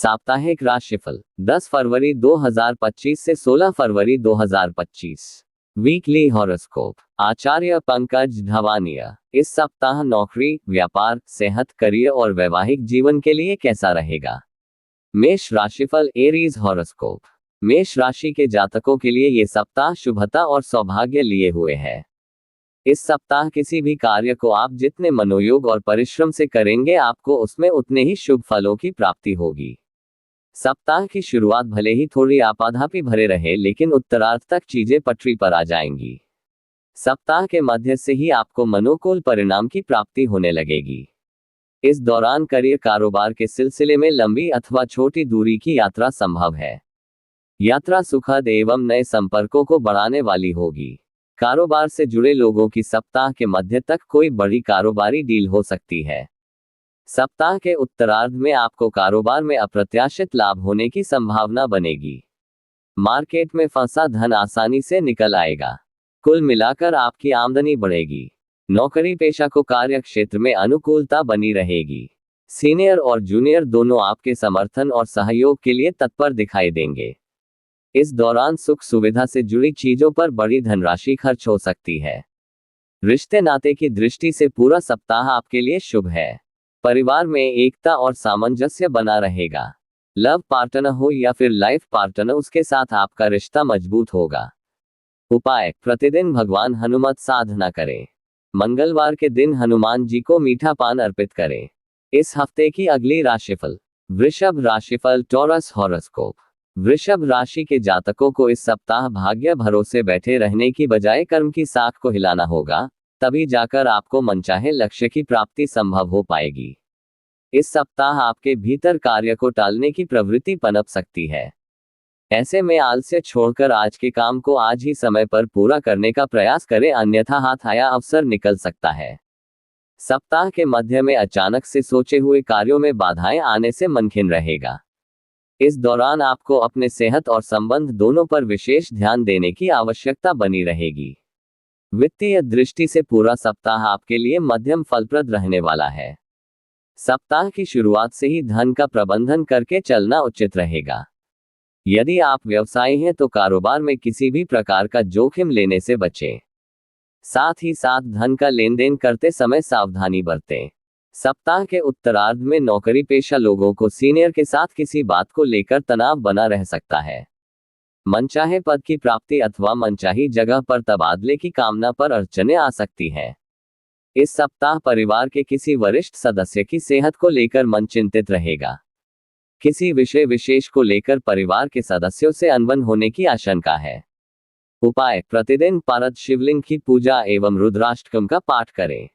साप्ताहिक राशिफल 10 फरवरी 2025 से 16 फरवरी 2025। वीकली हॉरोस्कोप आचार्य पंकज धवानिया। इस सप्ताह नौकरी, व्यापार, सेहत, करियर और वैवाहिक जीवन के लिए कैसा रहेगा? मेष राशिफल एरीज हॉरोस्कोप। मेष राशि के जातकों के लिए ये सप्ताह शुभता और सौभाग्य लिए हुए है। इस सप्ताह किसी भी कार्य को आप जितने मनोयोग और परिश्रम से करेंगे, आपको उसमें उतने ही शुभ फलों की प्राप्ति होगी। सप्ताह की शुरुआत भले ही थोड़ी आपाधापी भरे रहे, लेकिन उत्तरार्ध तक चीजें पटरी पर आ जाएंगी। सप्ताह के मध्य से ही आपको मनोकूल परिणाम की प्राप्ति होने लगेगी। इस दौरान करियर, कारोबार के सिलसिले में लंबी अथवा छोटी दूरी की यात्रा संभव है। यात्रा सुखद एवं नए संपर्कों को बढ़ाने वाली होगी। कारोबार से जुड़े लोगों की सप्ताह के मध्य तक कोई बड़ी कारोबारी डील हो सकती है। सप्ताह के उत्तरार्ध में आपको कारोबार में अप्रत्याशित लाभ होने की संभावना बनेगी। मार्केट में फंसा धन आसानी से निकल आएगा। कुल मिलाकर आपकी आमदनी बढ़ेगी। नौकरी पेशा को कार्य क्षेत्र में अनुकूलता बनी रहेगी। सीनियर और जूनियर दोनों आपके समर्थन और सहयोग के लिए तत्पर दिखाई देंगे। इस दौरान सुख सुविधा से जुड़ी चीजों पर बड़ी धनराशि खर्च हो सकती है। रिश्ते नाते की दृष्टि से पूरा सप्ताह आपके लिए शुभ है। परिवार में एकता और सामंजस्य बना रहेगा। लव पार्टनर हो या फिर लाइफ पार्टनर, उसके साथ आपका रिश्ता मजबूत होगा। उपाय: प्रतिदिन भगवान हनुमत साधना करें। मंगलवार के दिन हनुमान जी को मीठा पान अर्पित करें। इस हफ्ते की अगली राशिफल वृषभ राशिफल टॉरस हॉरोस्कोप। वृषभ राशि के जातकों को इस सप्ताह भाग्य भरोसे बैठे रहने की बजाय कर्म की साख को हिलाना होगा, तभी जाकर आपको मनचाहे लक्ष्य की प्राप्ति संभव हो पाएगी। इस सप्ताह आपके भीतर कार्य को टालने की प्रवृत्ति पनप सकती है। ऐसे में आलस्य छोड़कर आज के काम को आज ही समय पर पूरा करने का प्रयास करें, अन्यथा हाथ आया अवसर निकल सकता है। सप्ताह के मध्य में अचानक से सोचे हुए कार्यों में बाधाएं आने से मन खिन्न रहेगा। इस दौरान आपको अपने सेहत और संबंध दोनों पर विशेष ध्यान देने की आवश्यकता बनी रहेगी। वित्तीय दृष्टि से पूरा सप्ताह आपके लिए मध्यम फलप्रद रहने वाला है। सप्ताह की शुरुआत से ही धन का प्रबंधन करके चलना उचित रहेगा। यदि आप व्यवसायी हैं तो कारोबार में किसी भी प्रकार का जोखिम लेने से बचें। साथ ही साथ धन का लेन देन करते समय सावधानी बरतें। सप्ताह के उत्तरार्ध में नौकरी पेशा लोगों को सीनियर के साथ किसी बात को लेकर तनाव बना रह सकता है। मनचाहे पद की प्राप्ति अथवा मनचाही जगह पर तबादले की कामना पर अड़चनें आ सकती हैं। इस सप्ताह परिवार के किसी वरिष्ठ सदस्य की सेहत को लेकर मन चिंतित रहेगा। किसी विषय विशेष को लेकर परिवार के सदस्यों से अनबन होने की आशंका है। उपाय: प्रतिदिन पारद शिवलिंग की पूजा एवं रुद्राष्टकम का पाठ करें।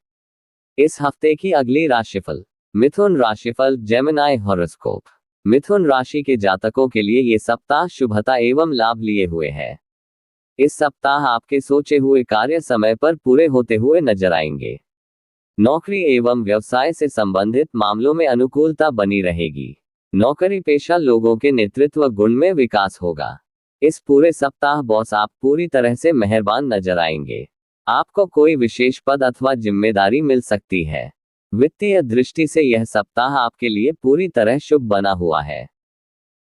इस हफ्ते की अगली राशिफल मिथुन राशिफल जेमिनी हॉरोस्कोप। मिथुन राशि के जातकों के लिए ये सप्ताह शुभता एवं लाभ लिए हुए है। इस सप्ताह आपके सोचे हुए कार्य समय पर पूरे होते हुए नजर आएंगे। नौकरी एवं व्यवसाय से संबंधित मामलों में अनुकूलता बनी रहेगी। नौकरी पेशा लोगों के नेतृत्व गुण में विकास होगा। इस पूरे सप्ताह बॉस आप पूरी तरह से मेहरबान नजर आएंगे। आपको कोई विशेष पद अथवा जिम्मेदारी मिल सकती है। वित्तीय दृष्टि से यह सप्ताह आपके लिए पूरी तरह शुभ बना हुआ है।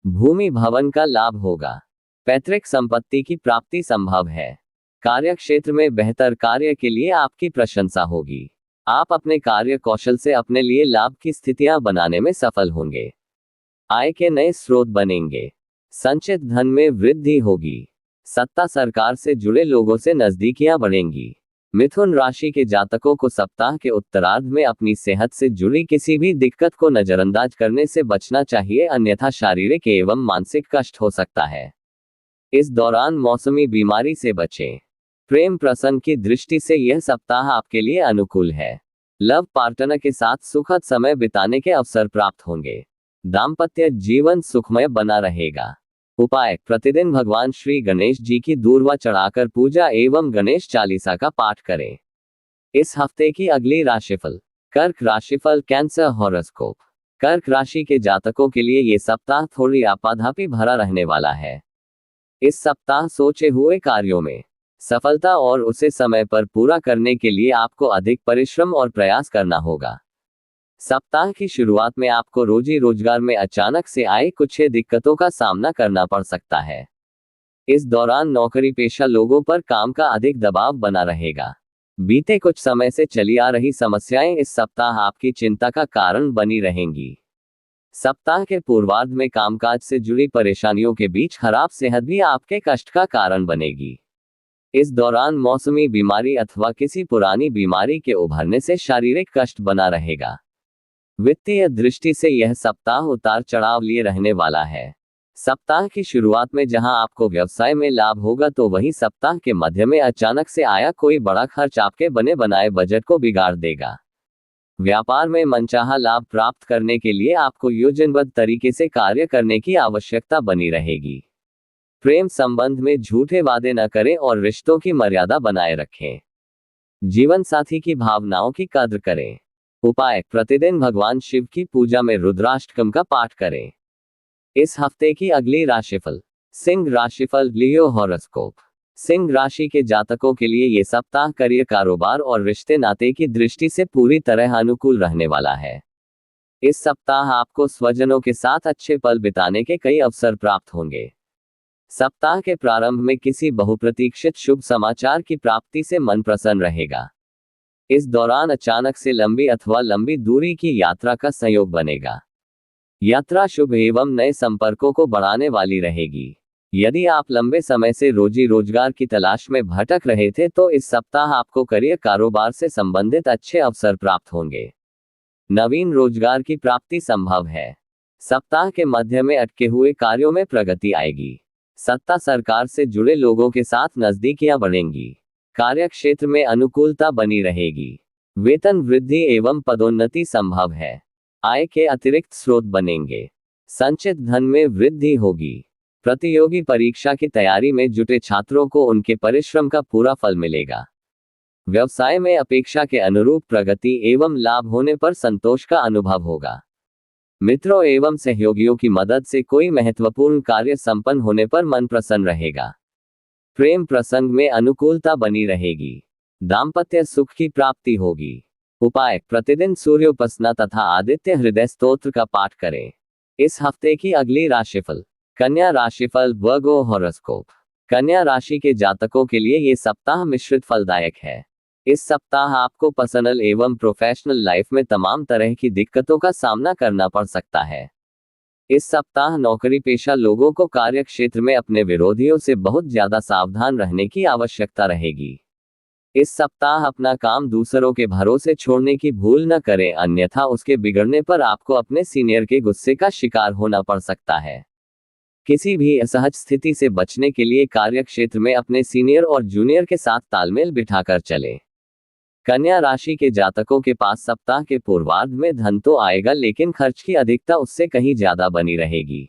भूमि भवन का लाभ होगा। पैतृक संपत्ति की प्राप्ति संभव है। कार्य क्षेत्र में बेहतर कार्य के लिए आपकी प्रशंसा होगी। आप अपने कार्य कौशल से अपने लिए लाभ की स्थितियां बनाने में सफल होंगे। आय के नए स्रोत बनेंगे। संचित धन में वृद्धि होगी। सत्ता सरकार से जुड़े लोगों से नजदीकियां बढ़ेंगी। मिथुन राशि के जातकों को सप्ताह के उत्तरार्ध में अपनी सेहत से जुड़ी किसी भी दिक्कत को नजरअंदाज करने से बचना चाहिए, अन्यथा शारीरिक एवं मानसिक कष्ट हो सकता है। इस दौरान मौसमी बीमारी से बचें। प्रेम प्रसंग की दृष्टि से यह सप्ताह आपके लिए अनुकूल है। लव पार्टनर के साथ सुखद समय बिताने के अवसर प्राप्त होंगे। दाम्पत्य जीवन सुखमय बना रहेगा। उपाय: प्रतिदिन भगवान श्री गणेश जी की दूर्वा चढ़ाकर पूजा एवं गणेश चालीसा का पाठ करें। इस हफ्ते की अगली राशिफल कर्क राशिफल कैंसर हॉरोस्कोप। कर्क राशि के जातकों के लिए ये सप्ताह थोड़ी आपाधापी भरा रहने वाला है। इस सप्ताह सोचे हुए कार्यों में सफलता और उसे समय पर पूरा करने के लिए आपको अधिक परिश्रम और प्रयास करना होगा। सप्ताह की शुरुआत में आपको रोजी रोजगार में अचानक से आए कुछ दिक्कतों का सामना करना पड़ सकता है। इस दौरान नौकरी पेशा लोगों पर काम का अधिक दबाव बना रहेगा। बीते कुछ समय से चली आ रही समस्याएं इस सप्ताह आपकी चिंता का कारण बनी रहेंगी। सप्ताह के पूर्वार्ध में कामकाज से जुड़ी परेशानियों के बीच खराब सेहत भी आपके कष्ट का कारण बनेगी। इस दौरान मौसमी बीमारी अथवा किसी पुरानी बीमारी के उभरने से शारीरिक कष्ट बना रहेगा। वित्तीय दृष्टि से यह सप्ताह उतार चढ़ाव लिए रहने वाला है। सप्ताह की शुरुआत में जहां आपको व्यवसाय में लाभ होगा, तो वहीं सप्ताह के मध्य में अचानक से आया कोई बड़ा खर्च आपके बने बनाए बजट को बिगाड़ देगा। व्यापार में मनचाहा लाभ प्राप्त करने के लिए आपको योजनाबद्ध तरीके से कार्य करने की आवश्यकता बनी रहेगी। प्रेम संबंध में झूठे वादे न करें और रिश्तों की मर्यादा बनाए रखें। जीवन साथी की भावनाओं की कद्र करें। उपाय: प्रतिदिन भगवान शिव की पूजा में रुद्राष्टकम का पाठ करें। इस हफ्ते की अगली राशिफल। सिंह राशिफल, लियो हॉरोस्कोप। सिंह राशि के जातकों के लिए ये सप्ताह करियर, कारोबार और रिश्ते नाते की दृष्टि से पूरी तरह अनुकूल रहने वाला है। इस सप्ताह आपको स्वजनों के साथ अच्छे पल बिताने के कई अवसर प्राप्त होंगे। सप्ताह के प्रारंभ में किसी बहुप्रतीक्षित शुभ समाचार की प्राप्ति से मन प्रसन्न रहेगा। इस दौरान अचानक से लंबी अथवा लंबी दूरी की यात्रा का संयोग बनेगा। यात्रा शुभ एवं नए संपर्कों को बढ़ाने वाली रहेगी। यदि आप लंबे समय से रोजी रोजगार की तलाश में भटक रहे थे, तो इस सप्ताह आपको करियर, कारोबार से संबंधित अच्छे अवसर प्राप्त होंगे। नवीन रोजगार की प्राप्ति संभव है। सप्ताह के मध्य में अटके हुए कार्यों में प्रगति आएगी। सत्ता सरकार से जुड़े लोगों के साथ नजदीकियां बढ़ेंगी। कार्य क्षेत्र में अनुकूलता बनी रहेगी। वेतन वृद्धि एवं पदोन्नति संभव है। आय के अतिरिक्त स्रोत बनेंगे। संचित धन में वृद्धि होगी। प्रतियोगी परीक्षा की तैयारी में जुटे छात्रों को उनके परिश्रम का पूरा फल मिलेगा। व्यवसाय में अपेक्षा के अनुरूप प्रगति एवं लाभ होने पर संतोष का अनुभव होगा। मित्रों एवं सहयोगियों की मदद से कोई महत्वपूर्ण कार्य संपन्न होने पर मन प्रसन्न रहेगा। प्रेम प्रसंग में अनुकूलता बनी रहेगी। दाम्पत्य सुख की प्राप्ति होगी। उपाय: प्रतिदिन सूर्योपासना तथा आदित्य हृदय स्तोत्र का पाठ करें। इस हफ्ते की अगली राशिफल। कन्या राशिफल, वर्गो हॉरोस्कोप। कन्या राशि के जातकों के लिए ये सप्ताह मिश्रित फलदायक है। इस सप्ताह आपको पर्सनल एवं प्रोफेशनल लाइफ में तमाम तरह की दिक्कतों का सामना करना पड़ सकता है। इस सप्ताह नौकरी पेशा लोगों को कार्य क्षेत्र में अपने विरोधियों से बहुत ज्यादा सावधान रहने की आवश्यकता रहेगी। इस सप्ताह अपना काम दूसरों के भरोसे छोड़ने की भूल न करें, अन्यथा उसके बिगड़ने पर आपको अपने सीनियर के गुस्से का शिकार होना पड़ सकता है। किसी भी असहज स्थिति से बचने के लिए कार्य क्षेत्र में अपने सीनियर और जूनियर के साथ तालमेल बिठाकर चलें। कन्या राशि के जातकों के पास सप्ताह के पूर्वार्ध में धन तो आएगा, लेकिन खर्च की अधिकता उससे कहीं ज्यादा बनी रहेगी।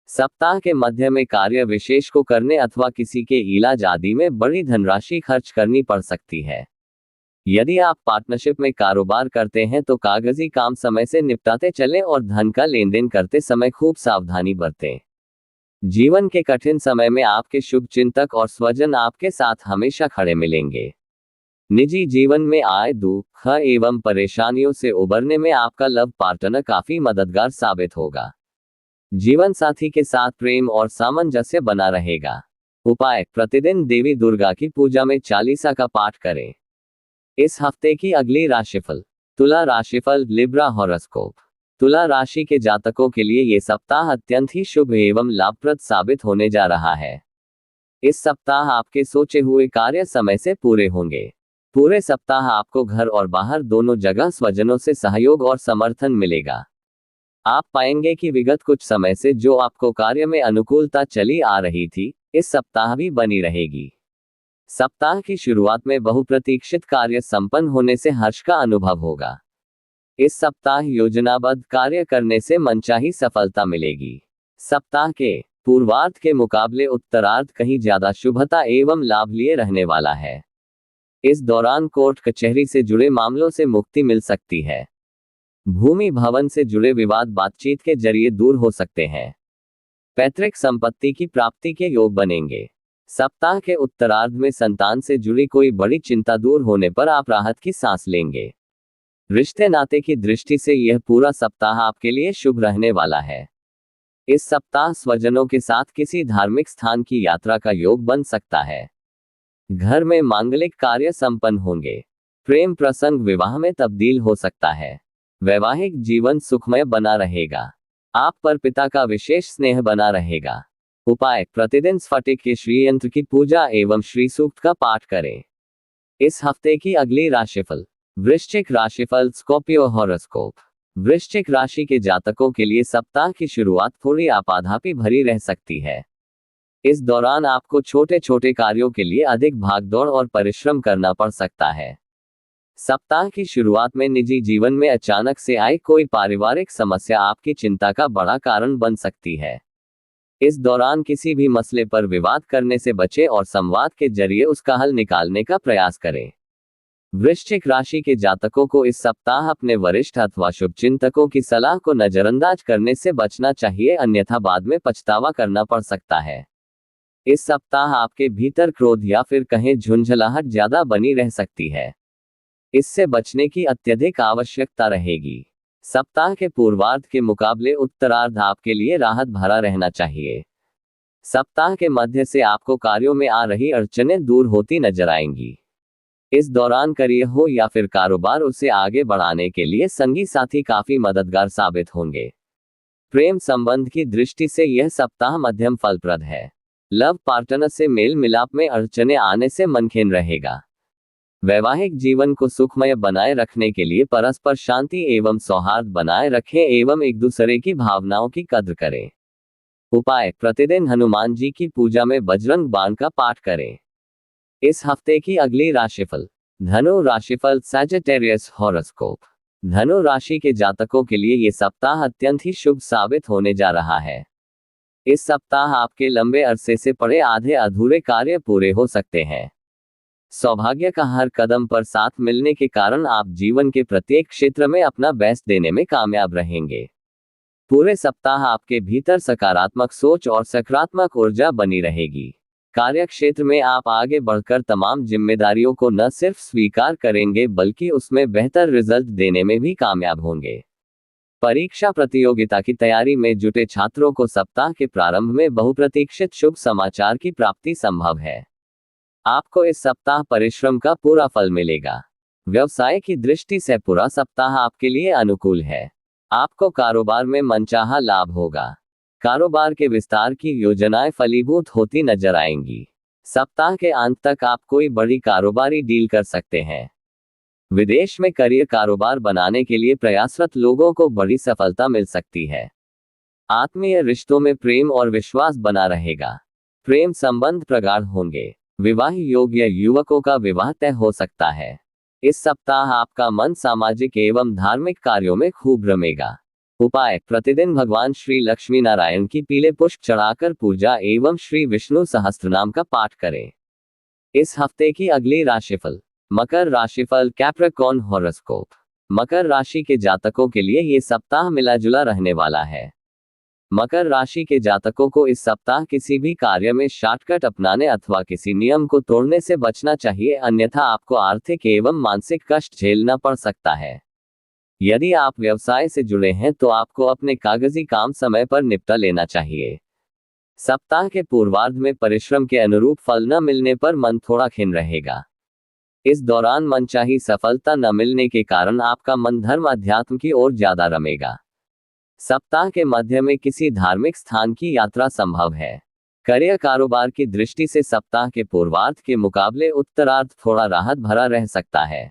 सप्ताह के मध्य में कार्य विशेष को करने अथवा किसी के इलाज आदि में बड़ी धनराशि खर्च करनी पड़ सकती है। यदि आप पार्टनरशिप में कारोबार करते हैं तो कागजी काम समय से निपटाते चलें और धन का लेन देन करते समय खूब सावधानी बरतें। जीवन के कठिन समय में आपके शुभ चिंतक और स्वजन आपके साथ हमेशा खड़े मिलेंगे। निजी जीवन में आए दुख एवं परेशानियों से उबरने में आपका लव पार्टनर काफी मददगार साबित होगा। जीवन साथी के साथ प्रेम और सामंजस्य बना रहेगा। उपाय: प्रतिदिन देवी दुर्गा की पूजा में चालीसा का पाठ करें। इस हफ्ते की अगली राशिफल। तुला राशिफल, लिब्रा हॉरोस्कोप। तुला राशि के जातकों के लिए ये सप्ताह अत्यंत ही शुभ एवं लाभप्रद साबित होने जा रहा है। इस सप्ताह आपके सोचे हुए कार्य समय से पूरे होंगे। पूरे सप्ताह आपको घर और बाहर दोनों जगह स्वजनों से सहयोग और समर्थन मिलेगा। आप पाएंगे कि विगत कुछ समय से जो आपको कार्य में अनुकूलता चली आ रही थी, इस सप्ताह भी बनी रहेगी। सप्ताह की शुरुआत में बहुप्रतीक्षित कार्य संपन्न होने से हर्ष का अनुभव होगा। इस सप्ताह योजनाबद्ध कार्य करने से मनचाही सफलता मिलेगी। सप्ताह के पूर्वार्ध के मुकाबले उत्तरार्ध कहीं ज्यादा शुभता एवं लाभ लिए रहने वाला है। इस दौरान कोर्ट कचहरी से जुड़े मामलों से मुक्ति मिल सकती है। भूमि भवन से जुड़े विवाद बातचीत के जरिए दूर हो सकते हैं। पैतृक संपत्ति की प्राप्ति के योग बनेंगे। सप्ताह के उत्तरार्ध में संतान से जुड़ी कोई बड़ी चिंता दूर होने पर आप राहत की सांस लेंगे। रिश्ते नाते की दृष्टि से यह पूरा सप्ताह आपके लिए शुभ रहने वाला है। इस सप्ताह स्वजनों के साथ किसी धार्मिक स्थान की यात्रा का योग बन सकता है। घर में मांगलिक कार्य संपन्न होंगे। प्रेम प्रसंग विवाह में तब्दील हो सकता है। वैवाहिक जीवन सुखमय बना रहेगा। आप पर पिता का विशेष स्नेह बना रहेगा। उपाय: प्रतिदिन स्फटिक के श्री यंत्र की पूजा एवं श्री सूक्त का पाठ करें। इस हफ्ते की अगली राशिफल। वृश्चिक राशिफल, स्कॉर्पियो हॉरोस्कोप। वृश्चिक राशि के जातकों के लिए सप्ताह की शुरुआत थोड़ी आपाधापी भरी रह सकती है। इस दौरान आपको छोटे छोटे कार्यों के लिए अधिक भागदौड़ और परिश्रम करना पड़ सकता है। सप्ताह की शुरुआत में निजी जीवन में अचानक से आई कोई पारिवारिक समस्या आपकी चिंता का बड़ा कारण बन सकती है। इस दौरान किसी भी मसले पर विवाद करने से बचें और संवाद के जरिए उसका हल निकालने का प्रयास करें। वृश्चिक राशि के जातकों को इस सप्ताह अपने वरिष्ठ अथवा शुभचिंतकों की सलाह को नजरअंदाज करने से बचना चाहिए, अन्यथा बाद में पछतावा करना पड़ सकता है। इस सप्ताह आपके भीतर क्रोध या फिर कहें झुंझलाहट ज्यादा बनी रह सकती है। इससे बचने की अत्यधिक आवश्यकता रहेगी। सप्ताह के पूर्वार्ध के मुकाबले उत्तरार्ध आपके लिए राहत भरा रहना चाहिए। सप्ताह के मध्य से आपको कार्यों में आ रही अड़चनें दूर होती नजर आएंगी। इस दौरान करियर हो या फिर कारोबार, उसे आगे बढ़ाने के लिए संगी साथी काफी मददगार साबित होंगे। प्रेम संबंध की दृष्टि से यह सप्ताह मध्यम फलप्रद है। लव पार्टनर से मेल मिलाप में अड़चनें आने से मन खिन्न रहेगा। वैवाहिक जीवन को सुखमय बनाए रखने के लिए परस्पर शांति एवं सौहार्द बनाए रखें एवं एक दूसरे की भावनाओं की कद्र करें। उपाय: प्रतिदिन हनुमान जी की पूजा में बजरंग बाण का पाठ करें। इस हफ्ते की अगली राशिफल। धनु राशिफल, सैजिटेरियस हॉरोस्कोप। धनु राशि के जातकों के लिए ये सप्ताह अत्यंत ही शुभ साबित होने जा रहा है। इस सप्ताह आपके लंबे अरसे से पड़े आधे अधूरे कार्य पूरे हो सकते हैं। सौभाग्य का हर कदम पर साथ मिलने के कारण आप जीवन के प्रत्येक क्षेत्र में अपना बेस्ट देने में कामयाब रहेंगे। पूरे सप्ताह आपके भीतर सकारात्मक सोच और सकारात्मक ऊर्जा बनी रहेगी। कार्य क्षेत्र में आप आगे बढ़कर तमाम जिम्मेदारियों को न सिर्फ स्वीकार करेंगे बल्कि उसमें बेहतर रिजल्ट देने में भी कामयाब होंगे। परीक्षा प्रतियोगिता की तैयारी में जुटे छात्रों को सप्ताह के प्रारंभ में बहुप्रतीक्षित शुभ समाचार की प्राप्ति संभव है। आपको इस सप्ताह परिश्रम का पूरा फल मिलेगा। व्यवसाय की दृष्टि से पूरा सप्ताह आपके लिए अनुकूल है। आपको कारोबार में मनचाहा लाभ होगा। कारोबार के विस्तार की योजनाएं फलीभूत होती नजर आएंगी। सप्ताह के अंत तक आप कोई बड़ी कारोबारी डील कर सकते हैं। विदेश में करियर कारोबार बनाने के लिए प्रयासरत लोगों को बड़ी सफलता मिल सकती है। आत्मीय रिश्तों में प्रेम और विश्वास बना रहेगा। प्रेम संबंध प्रगाढ़ होंगे। विवाह योग्य युवकों का विवाह तय हो सकता है। इस सप्ताह आपका मन सामाजिक एवं धार्मिक कार्यों में खूब रमेगा। उपाय: प्रतिदिन भगवान श्री लक्ष्मी नारायण की पीले पुष्प चढ़ाकर पूजा एवं श्री विष्णु सहस्त्रनाम का पाठ करें। इस हफ्ते की अगली राशिफल। मकर राशिफल, कैप्रिकॉर्न हॉरोस्कोप। मकर राशि के जातकों के लिए ये सप्ताह मिला जुला रहने वाला है। मकर राशि के जातकों को इस सप्ताह किसी भी कार्य में शॉर्टकट अपनाने अथवा किसी नियम को तोड़ने से बचना चाहिए, अन्यथा आपको आर्थिक एवं मानसिक कष्ट झेलना पड़ सकता है। यदि आप व्यवसाय से जुड़े हैं तो आपको अपने कागजी काम समय पर निपटा लेना चाहिए। सप्ताह के पूर्वार्ध में परिश्रम के अनुरूप फल न मिलने पर मन थोड़ा खिन्न रहेगा। इस दौरान मनचाही सफलता न मिलने के कारण आपका मन धर्म अध्यात्म की ओर ज्यादा रमेगा। सप्ताह के मध्य में किसी धार्मिक स्थान की यात्रा संभव है। करियर कारोबार की दृष्टि से सप्ताह के पूर्वार्ध के मुकाबले उत्तरार्ध थोड़ा राहत भरा रह सकता है।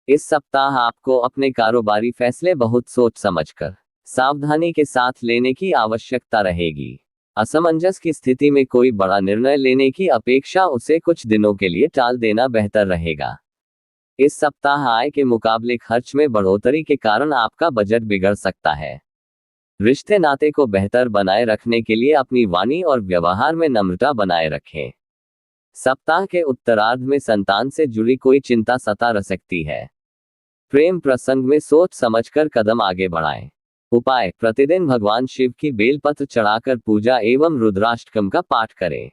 इस सप्ताह आपको अपने कारोबारी फैसले बहुत सोच समझकर सावधानी के साथ लेने की आवश्यकता रहेगी। असमंजस की स्थिति में कोई बड़ा निर्णय लेने की अपेक्षा उसे कुछ दिनों के लिए टाल देना बेहतर रहेगा। इस सप्ताह आय के मुकाबले खर्च में बढ़ोतरी के कारण आपका बजट बिगड़ सकता है। रिश्ते नाते को बेहतर बनाए रखने के लिए अपनी वाणी और व्यवहार में नम्रता बनाए रखें। सप्ताह के उत्तरार्ध में संतान से जुड़ी कोई चिंता सता रह सकती है। प्रेम प्रसंग में सोच समझकर कदम आगे बढ़ाएं। उपाय: प्रतिदिन भगवान शिव की बेलपत्र चढ़ाकर पूजा एवं रुद्राष्टकम का पाठ करें।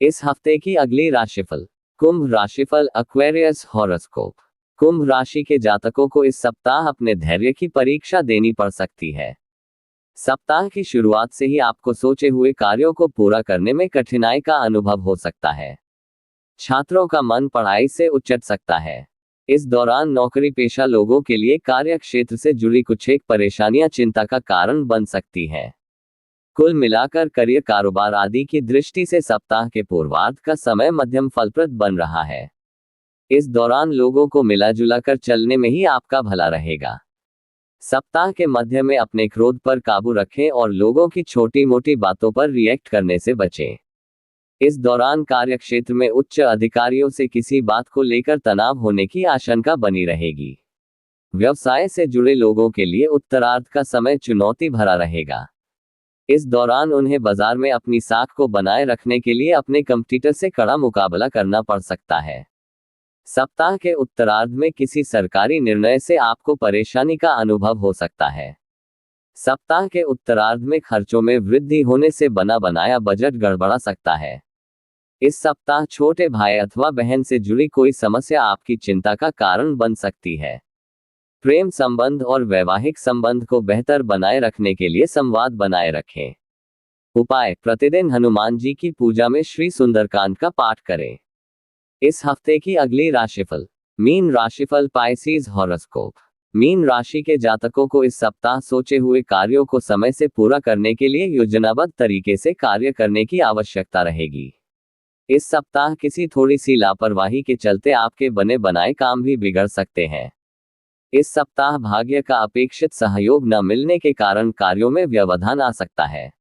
इस हफ्ते की अगली राशिफल। कुंभ राशिफल, एक्वेरियस हॉरोस्कोप। कुंभ राशि के जातकों को इस सप्ताह अपने धैर्य की परीक्षा देनी पड़ सकती है। सप्ताह की शुरुआत से ही आपको सोचे हुए कार्यों को पूरा करने में कठिनाई का अनुभव हो सकता है। छात्रों का मन पढ़ाई से उचट सकता है। इस दौरान नौकरी पेशा लोगों के लिए कार्य क्षेत्र से जुड़ी कुछ एक परेशानियां चिंता का कारण बन सकती हैं। कुल मिलाकर करियर कारोबार आदि की दृष्टि से सप्ताह के पूर्वार्ध का समय मध्यम फलप्रद बन रहा है। इस दौरान लोगों को मिला जुला कर चलने में ही आपका भला रहेगा। सप्ताह के मध्य में अपने क्रोध पर काबू रखें और लोगों की छोटी मोटी बातों पर रिएक्ट करने से बचें। इस दौरान कार्यक्षेत्र में उच्च अधिकारियों से किसी बात को लेकर तनाव होने की आशंका बनी रहेगी। व्यवसाय से जुड़े लोगों के लिए उत्तरार्ध का समय चुनौती भरा रहेगा। इस दौरान उन्हें बाजार में अपनी साख को बनाए रखने के लिए अपने कंपटीटर से कड़ा मुकाबला करना पड़ सकता है। सप्ताह के उत्तरार्ध में किसी सरकारी निर्णय से आपको परेशानी का अनुभव हो सकता है। सप्ताह के उत्तरार्ध में खर्चों में वृद्धि होने से बना बनाया बजट गड़बड़ा सकता है। इस सप्ताह छोटे भाई अथवा बहन से जुड़ी कोई समस्या आपकी चिंता का कारण बन सकती है। प्रेम संबंध और वैवाहिक संबंध को बेहतर बनाए रखने के लिए संवाद बनाए रखें। उपाय: प्रतिदिन हनुमान जी की पूजा में श्री सुंदरकांड का पाठ करें। इस हफ्ते की अगली राशिफल। मीन राशिफल पाइसेस हॉरोस्कोप। मीन राशि के जातकों को इस सप्ताह सोचे हुए कार्यों को समय से पूरा करने के लिए योजनाबद्ध तरीके से कार्य करने की आवश्यकता रहेगी। इस सप्ताह किसी थोड़ी सी लापरवाही के चलते आपके बने बनाए काम भी बिगड़ सकते हैं। इस सप्ताह भाग्य का अपेक्षित सहयोग न मिलने के कारण कार्यों में व्यवधान आ सकता है।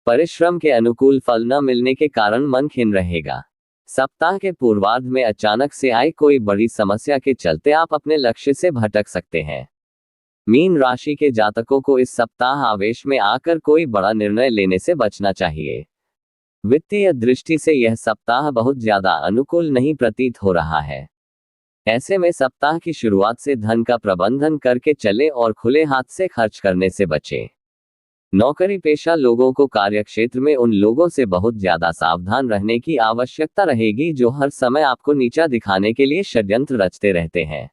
परिश्रम के अनुकूल फल न मिलने के कारण मन खिन्न रहेगा। सप्ताह के पूर्वार्ध में अचानक से आई कोई बड़ी समस्या के चलते आप अपने लक्ष्य से भटक सकते हैं। मीन राशि के जातकों को इस सप्ताह आवेश में आकर कोई बड़ा निर्णय लेने से बचना चाहिए। वित्तीय दृष्टि से यह सप्ताह बहुत ज्यादा अनुकूल नहीं प्रतीत हो रहा है। ऐसे में सप्ताह की शुरुआत से धन का प्रबंधन करके चलें और खुले हाथ से खर्च करने से बचें। नौकरी पेशा लोगों को कार्यक्षेत्र में उन लोगों से बहुत ज्यादा सावधान रहने की आवश्यकता रहेगी जो हर समय आपको नीचा दिखाने के लिए षड्यंत्र रचते रहते हैं।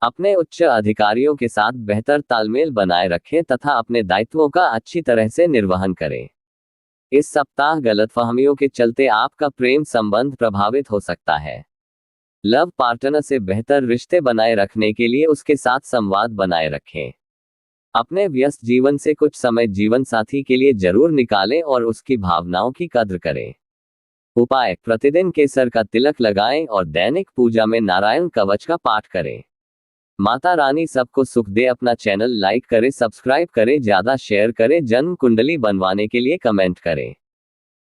अपने उच्च अधिकारियों के साथ बेहतर तालमेल बनाए रखें तथा अपने दायित्वों का अच्छी तरह से निर्वहन करें। इस सप्ताह गलतफहमियों के चलते आपका प्रेम संबंध प्रभावित हो सकता है। लव पार्टनर से बेहतर रिश्ते बनाए रखने के लिए उसके साथ संवाद बनाए रखें। अपने व्यस्त जीवन से कुछ समय जीवन साथी के लिए जरूर निकालें और उसकी भावनाओं की कद्र करें। उपाय: प्रतिदिन केसर का तिलक लगाएं और दैनिक पूजा में नारायण कवच का पाठ करें। माता रानी सबको सुख दे। अपना चैनल लाइक करें, सब्सक्राइब करें, ज्यादा शेयर करें, जन्म कुंडली बनवाने के लिए कमेंट करें।